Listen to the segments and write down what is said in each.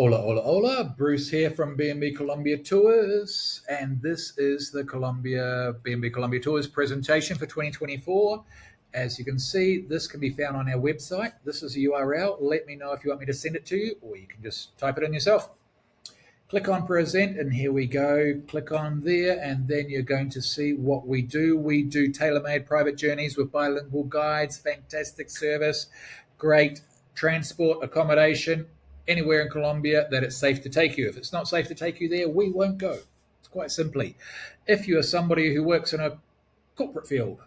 Hola, hola, hola. Bruce here from BnB Colombia Tours, and this is the BnB Colombia Tours presentation for 2024. As you can see, this can be found on our website. This is a URL. Let me know if you want me to send it to you, or you can just type it in yourself. Click on present, and here we go. Click on there, and then you're going to see what we do. We do tailor-made private journeys with bilingual guides, fantastic service, great transport, accommodation, anywhere in Colombia that it's safe to take you. If it's not safe to take you there, we won't go. It's quite simply. If you are somebody who works in a corporate field,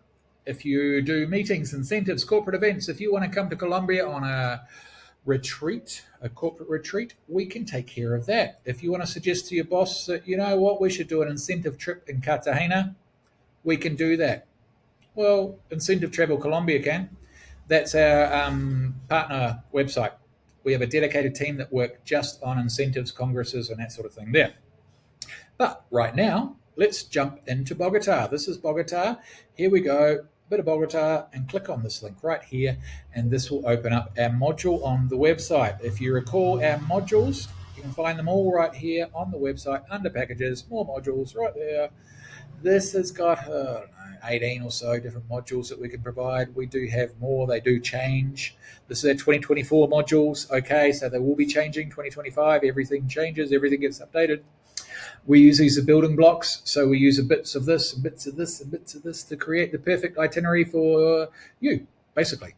if you do meetings, incentives, corporate events, if you want to come to Colombia on a corporate retreat, we can take care of that. If you want to suggest to your boss that, you know what, we should do an incentive trip in Cartagena, we can do that. Well, Incentive Travel Colombia can. That's our partner website. We have a dedicated team that work just on incentives, congresses, and that sort of thing there. But right now, let's jump into Bogota. This is Bogota. Here we go. Bit of Bogota, and click on this link right here, and this will open up our module on the website. If you recall our modules, you can find them all right here on the website under packages, more modules right there. This has got 18 or so different modules that we can provide. We do have more, they do change. This is our 2024 modules, okay, so they will be changing 2025, everything changes, everything gets updated. We use these as building blocks, so we use bits of this, and bits of this, and bits of this to create the perfect itinerary for you, basically.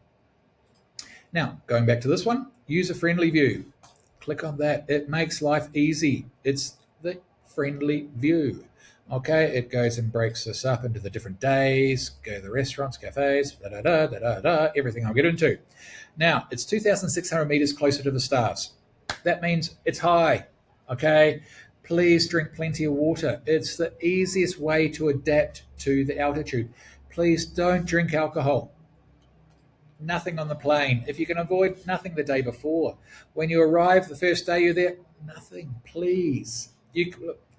Now, going back to this one, user-friendly view. Click on that. It makes life easy. It's the friendly view. Okay, it goes and breaks this up into the different days, go to the restaurants, cafes, everything I'll get into. Now, it's 2,600 meters closer to the stars. That means it's high, okay? Please drink plenty of water. It's the easiest way to adapt to the altitude. Please don't drink alcohol. Nothing on the plane. If you can avoid, nothing the day before. When you arrive, the first day you're there, nothing, please.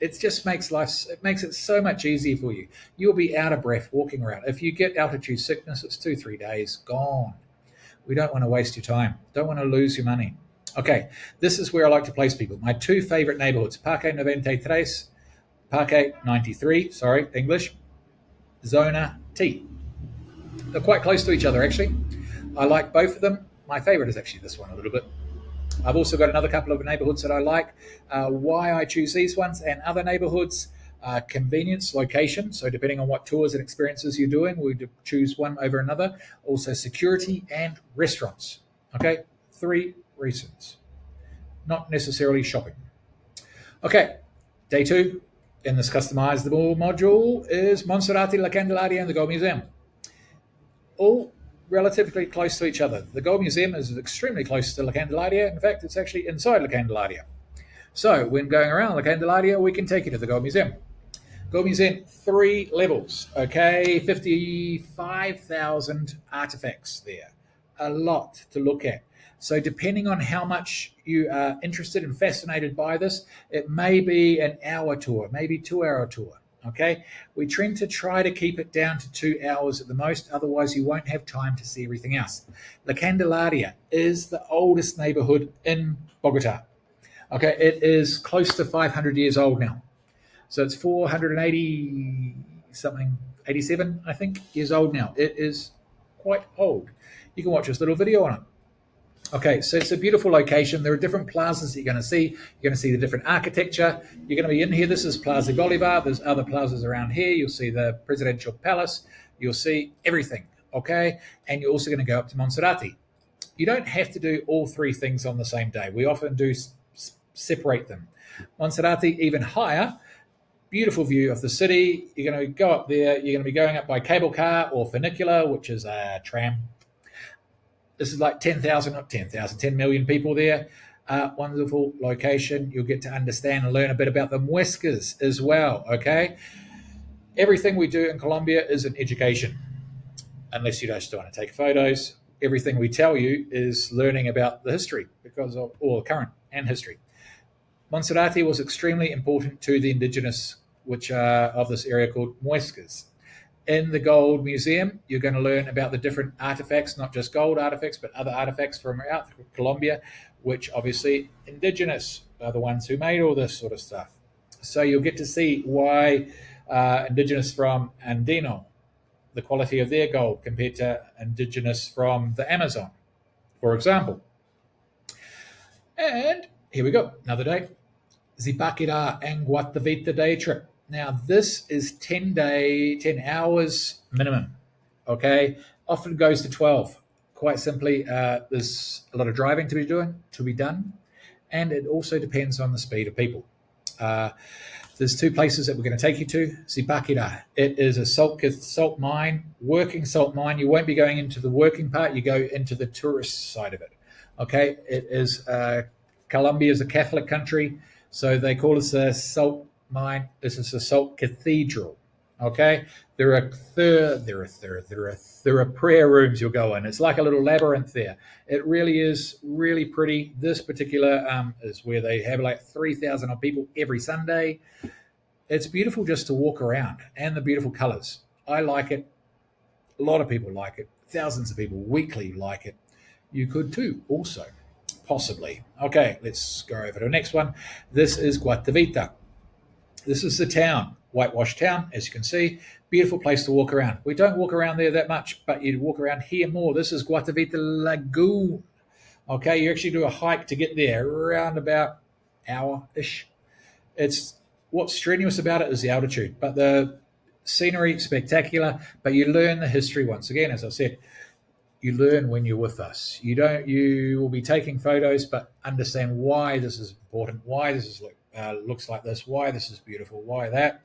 It just makes it so much easier for you. You'll be out of breath walking around. If you get altitude sickness, it's 2-3 days gone. We don't want to waste your time. Don't want to lose your money. Okay, this is where I like to place people. My two favorite neighborhoods, Parque 93, Parque 93, English, Zona T. They're quite close to each other, actually. I like both of them. My favorite is actually this one a little bit. I've also got another couple of neighborhoods that I like. Why I choose these ones and other neighborhoods, convenience, location. So depending on what tours and experiences you're doing, we choose one over another. Also security and restaurants. Okay, 3 reasons. Not necessarily shopping. Okay, day 2 in this customizable module is Monserrate, La Candelaria, and the Gold Museum. All relatively close to each other. The Gold Museum is extremely close to La Candelaria. In fact, it's actually inside La Candelaria. So when going around La Candelaria, we can take you to the Gold Museum. Gold Museum, 3 levels, okay, 55,000 artifacts there. A lot to look at. So depending on how much you are interested and fascinated by this, it may be an hour tour, maybe 2-hour tour. Okay, we tend to try to keep it down to 2 hours at the most, otherwise you won't have time to see everything else. La Candelaria is the oldest neighborhood in Bogota. Okay, it is close to 500 years old now. So it's 480 something, 87, I think, years old now. It is quite old. You can watch this little video on it. Okay, so it's a beautiful location. There are different plazas that you're going to see. You're going to see the different architecture. You're going to be in here. This is Plaza Bolivar. There's other plazas around here. You'll see the presidential palace. You'll see everything, okay? And you're also going to go up to Monserrate. You don't have to do all 3 things on the same day. We often do separate them. Monserrate, even higher, beautiful view of the city. You're going to go up there. You're going to be going up by cable car or funicular, which is a tram. This is like 10 million people there. Wonderful location. You'll get to understand and learn a bit about the muescas as well, okay? Everything we do in Colombia is an education, unless you just want to take photos. Everything we tell you is learning about the history because of all current and history. Monserrate was extremely important to the indigenous, which are of this area called muescas. In the Gold Museum, you're going to learn about the different artifacts, not just gold artifacts, but other artifacts from out Colombia, which obviously indigenous. are the ones who made all this sort of stuff. So you'll get to see why indigenous from Andino, the quality of their gold compared to indigenous from the Amazon, for example. And here we go, another day. Zipaquirá and Guatavita day trip. Now, this is 10 hours minimum, okay? Often goes to 12. Quite simply, there's a lot of driving to be done, and it also depends on the speed of people. There's two places that we're going to take you to. Zipaquirá. It is a salt mine, working salt mine. You won't be going into the working part. You go into the tourist side of it. Okay, it is Colombia is a Catholic country, so they call us a salt mine. This is a salt cathedral. Okay, there are prayer rooms you'll go in. It's like a little labyrinth there. It really is really pretty. This particular is where they have like 3,000 people every Sunday. It's beautiful just to walk around, and the beautiful colors. I like it. A lot of people like it. Thousands of people weekly like it. You could too, also, possibly. Okay, let's go over to the next one. This is Guatavita. This is the town, whitewashed town, as you can see. Beautiful place to walk around. We don't walk around there that much, but you walk around here more. This is Guatavita Lagoon. Okay, you actually do a hike to get there, around about hour-ish. What's strenuous about it is the altitude, but the scenery spectacular. But you learn the history once again, as I said. You learn when you're with us. You will be taking photos, but understand why this is important, why this is looks like this, why this is beautiful, why that.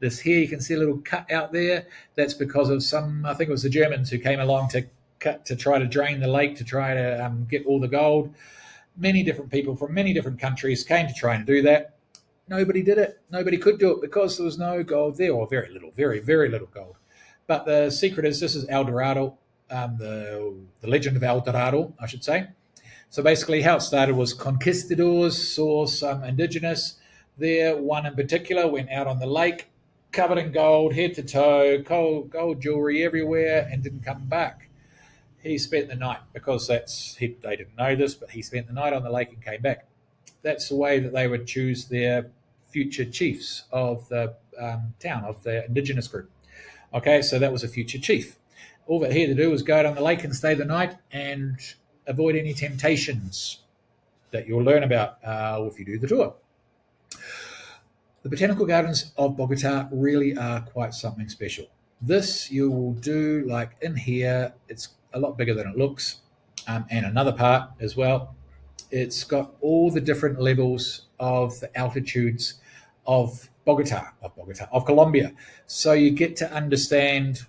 This here, you can see a little cut out there. That's because of I think it was the Germans who came along to try to drain the lake, to try to get all the gold. Many different people from many different countries came to try and do that. Nobody did it. Nobody could do it because there was no gold there, or very little, very, very little gold. But the secret is this is El Dorado. The legend of El Dorado, I should say. So basically how it started was conquistadors saw some indigenous there. One in particular went out on the lake, covered in gold, head to toe, gold jewelry everywhere, and didn't come back. He spent the night, because they didn't know this, but he spent the night on the lake and came back. That's the way that they would choose their future chiefs of the town, of the indigenous group. Okay, so that was a future chief. All that he had to do was go out on the lake and stay the night and avoid any temptations that you'll learn about if you do the tour. The botanical gardens of Bogota really are quite something special. This you will do like in here. It's a lot bigger than it looks, and another part as well. It's got all the different levels of the altitudes of of Colombia. So you get to understand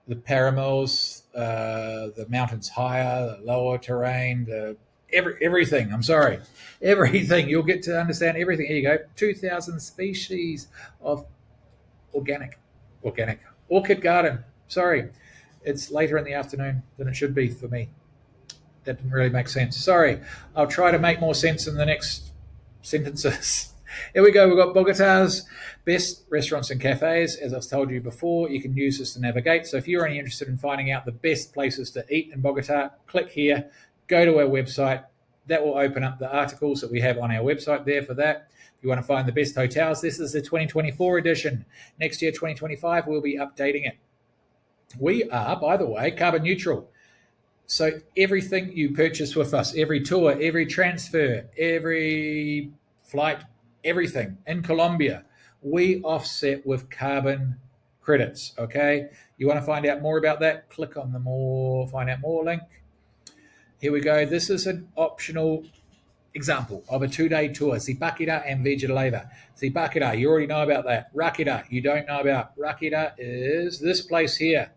the paramos, the mountains higher, the lower terrain, everything. I'm sorry, everything. You'll get to understand everything. Here you go. 2,000 species of organic orchid garden. Sorry, it's later in the afternoon than it should be for me. That didn't really make sense. Sorry. I'll try to make more sense in the next sentences. Here we go. We've got Bogota's best restaurants and cafes. As I've told you before, you can use this to navigate. So if you're only interested in finding out the best places to eat in Bogota, click here, go to our website. That will open up the articles that we have on our website there for that. If you want to find the best hotels, this is the 2024 edition. Next year, 2025, we'll be updating it. We are, by the way, carbon neutral. So everything you purchase with us, every tour, every transfer, every flight, everything in Colombia, we offset with carbon credits, okay? You want to find out more about that? Click on the find out more link. Here we go. This is an optional example of a 2-day tour. Zipaquirá and Villa de Leyva. Zipaquirá, you already know about that. Ráquira, you don't know about. Ráquira is this place here,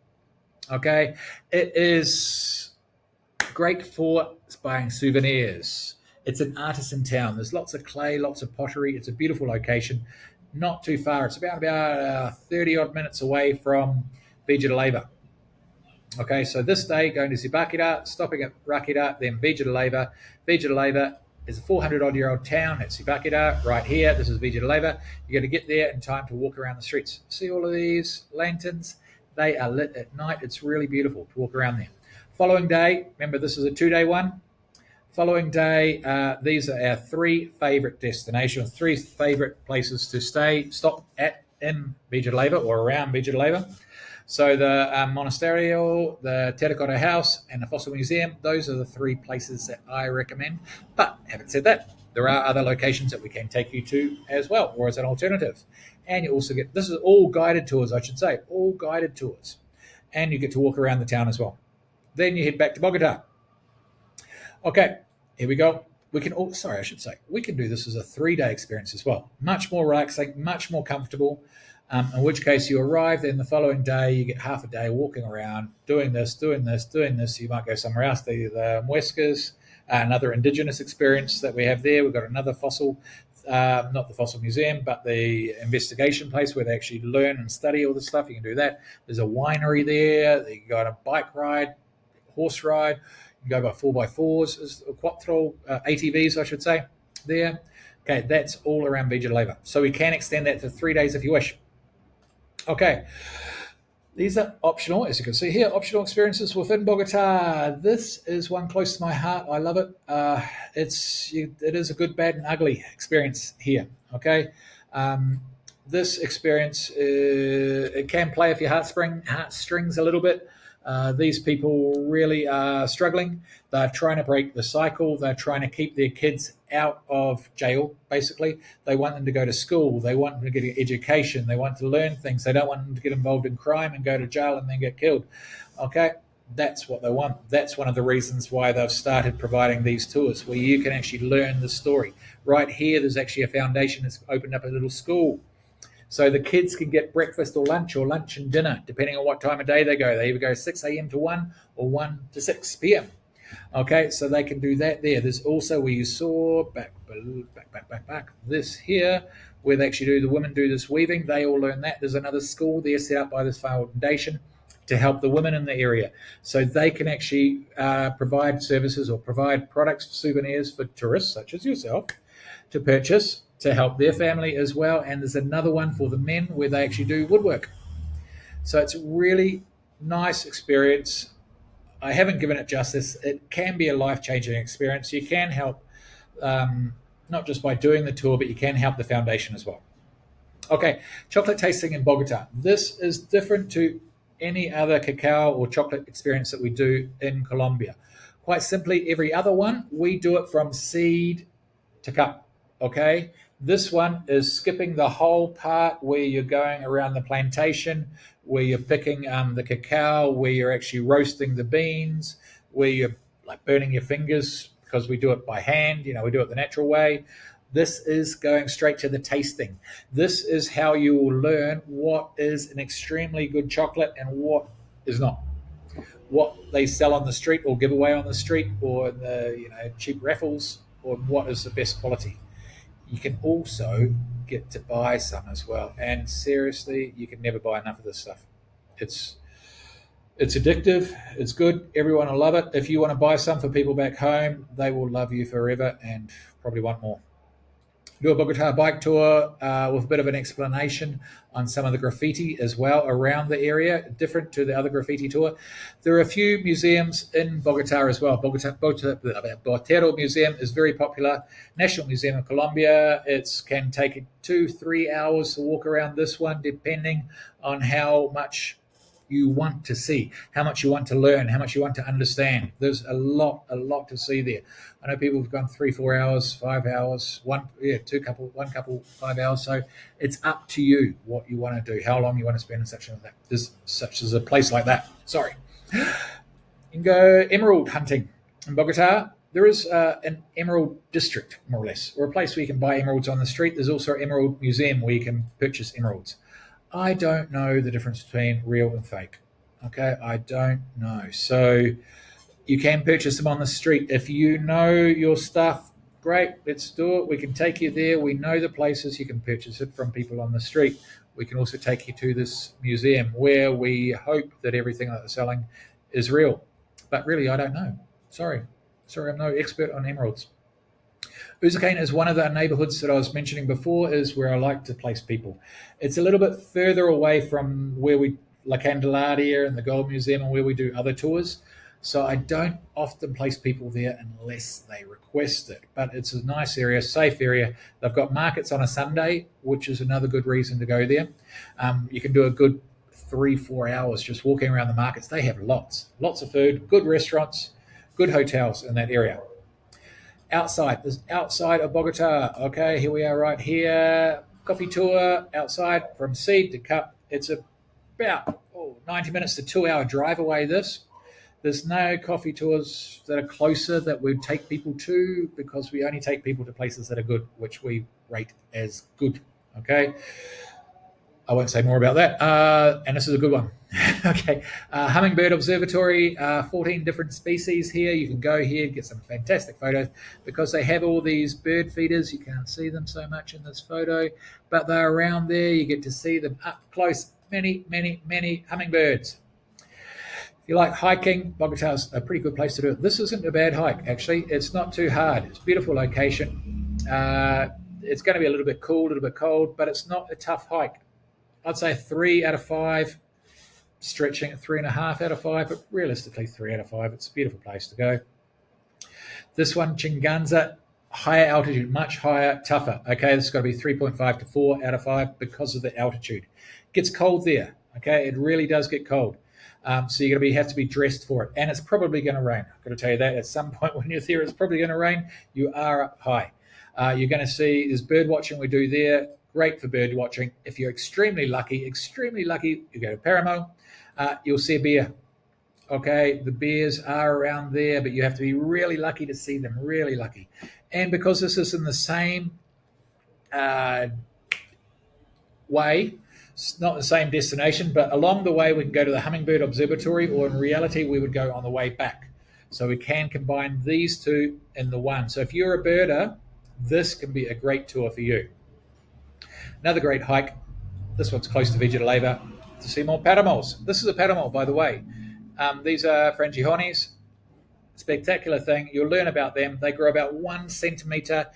okay? It is great for buying souvenirs. It's an artisan town. There's lots of clay, lots of pottery. It's a beautiful location. Not too far. It's about 30-odd minutes away from Villa de Leyva. Okay, so this day, going to Zipaquirá, stopping at Ráquira, then Villa de Leyva. Villa de Leyva is a 400-odd-year-old town at Zipaquirá, right here. This is Villa de Leyva. You're going to get there in time to walk around the streets. See all of these lanterns? They are lit at night. It's really beautiful to walk around there. Following day, remember this is a 2-day one. Following day, these are our 3 favorite destinations, 3 favorite places to stop at in Villanueva or around Villanueva. So the Monasterio, the Terracotta House, and the Fossil Museum, those are the 3 places that I recommend. But having said that, there are other locations that we can take you to as well, or as an alternative. And you also get, this is all guided tours, I should say, all guided tours. And you get to walk around the town as well. Then you head back to Bogota. Okay, here we go. We can all, sorry, I should say, we can do this as a 3-day experience as well. Much more relaxing, much more comfortable. In which case you arrive, then the following day you get half a day walking around, doing this, doing this, doing this. You might go somewhere else, the Muescas, another indigenous experience that we have there. We've got another fossil, not the fossil museum, but the investigation place where they actually learn and study all this stuff. You can do that. There's a winery there. You can go on a bike ride, horse ride. You can go by 4x4s, quattro, ATVs, I should say, there. Okay, that's all around Villanueva. So we can extend that to 3 days if you wish. Okay, these are optional, as you can see here, optional experiences within Bogota. This is one close to my heart. I love it. It is a good, bad, and ugly experience here. Okay, this experience it can play with your heartstrings a little bit. These people really are struggling. They're trying to break the cycle. They're trying to keep their kids out of jail, basically. They want them to go to school. They want them to get an education. They want to learn things. They don't want them to get involved in crime and go to jail and then get killed. Okay, that's what they want. That's one of the reasons why they've started providing these tours, where you can actually learn the story. Right here, there's actually a foundation that's opened up a little school. So the kids can get breakfast or lunch and dinner, depending on what time of day they go. They either go 6 a.m. to 1 or 1 to 6 p.m. Okay, so they can do that there. There's also where you saw back, this here, where they actually the women do this weaving. They all learn that. There's another school there set up by this foundation to help the women in the area. So they can actually provide services or provide products, souvenirs for tourists, such as yourself, to purchase, to help their family as well. And there's another one for the men where they actually do woodwork. So it's a really nice experience. I haven't given it justice. It can be a life-changing experience. You can help, not just by doing the tour, but you can help the foundation as well. Okay, chocolate tasting in Bogota. This is different to any other cacao or chocolate experience that we do in Colombia. Quite simply, every other one, we do it from seed to cup. Okay, this one is skipping the whole part where you're going around the plantation, where you're picking the cacao, where you're actually roasting the beans, where you're like burning your fingers, because we do it by hand, we do it the natural way. This is going straight to the tasting. This is how you will learn what is an extremely good chocolate and what is not. What they sell on the street or give away on the street, or the cheap raffles, or what is the best quality. You can also get to buy some as well. And seriously, you can never buy enough of this stuff. It's addictive. It's good. Everyone will love it. If you want to buy some for people back home, they will love you forever and probably want more. Do a Bogota bike tour with a bit of an explanation on some of the graffiti as well around the area, different to the other graffiti tour. There are a few museums in Bogota as well. Botero Museum is very popular. National Museum of Colombia, it can take 2-3 hours to walk around this one, depending on how much you want to see, how much you want to learn, how much you want to understand. There's a lot to see there. I know people have gone 3-4 hours, 5 hours, one couple 5 hours. So it's up to you what you want to do, how long you want to spend in such as a place like that. Sorry. You can go emerald hunting in Bogota. There is an emerald district, more or less, or a place where you can buy emeralds on the street. There's also an emerald museum where you can purchase emeralds. I don't know the difference between real and fake. Okay, I don't know. So you can purchase them on the street. If you know your stuff, great, let's do it. We can take you there. We know the places. You can purchase it from people on the street. We can also take you to this museum where we hope that everything that they're selling is real. But really, I don't know. Sorry, I'm no expert on emeralds. Usaquén is one of the neighborhoods that I was mentioning before, is where I like to place people. It's a little bit further away from where La Candelaria and the Gold Museum and where we do other tours. So I don't often place people there unless they request it. But it's a nice area, safe area. They've got markets on a Sunday, which is another good reason to go there. You can do a good 3-4 hours just walking around the markets. They have lots of food, good restaurants, good hotels in that area. Outside of Bogota. Okay, here we are right here. Coffee tour outside from seed to cup. It's about 90 minutes to 2 hour drive away. There's no coffee tours that are closer that we take people to, because we only take people to places that are good, which we rate as good. Okay. I won't say more about that. And this is a good one. Okay. Hummingbird Observatory, 14 different species here. You can go here, get some fantastic photos, because they have all these bird feeders. You can't see them so much in this photo, but they're around there. You get to see them up close. Many hummingbirds. If you like hiking, Bogota's a pretty good place to do it. This isn't a bad hike, actually. It's not too hard. It's a beautiful location. It's going to be a little bit cool, a little bit cold, but it's not a tough hike. I'd say 3 out of 5, stretching at 3.5 out of 5, but realistically 3 out of 5. It's a beautiful place to go. This one, Chinganza, higher altitude, much higher, tougher. Okay, this has got to be 3.5 to 4 out of 5 because of the altitude. It gets cold there. Okay, it really does get cold. So you're going to have to be dressed for it. And it's probably going to rain. I've got to tell you that at some point when you're there, it's probably going to rain. You are up high. You're going to see there's bird watching we do there. Great for bird watching. If you're extremely lucky, you go to Paramo, you'll see a bear. Okay, the bears are around there, but you have to be really lucky to see them, really lucky. And because this is in the same way, it's not the same destination, but along the way we can go to the Hummingbird Observatory, or in reality we would go on the way back. So we can combine these two in the one. So if you're a birder, this can be a great tour for you. Another great hike, this one's close to Vegetaleva, to see more paramols. This is a paramol, by the way. These are frangijones. Spectacular thing. You'll learn about them. They grow about 1 centimeter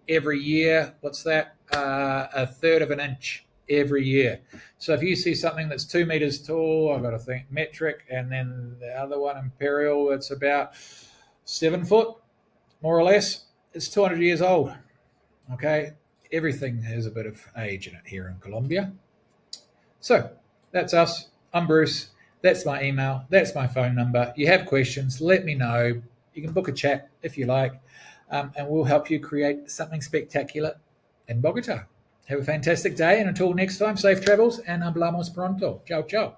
every year. What's that? A third of an inch every year. So if you see something that's 2 meters tall, I've got to think metric, and then the other one, imperial, it's about 7 foot, more or less. It's 200 years old. Okay. Everything has a bit of age in it here in Colombia. So that's us. I'm Bruce. That's my email. That's my phone number. You have questions, let me know. You can book a chat if you like, and we'll help you create something spectacular in Bogota. Have a fantastic day, and until next time, safe travels, and hablamos pronto. Ciao, ciao.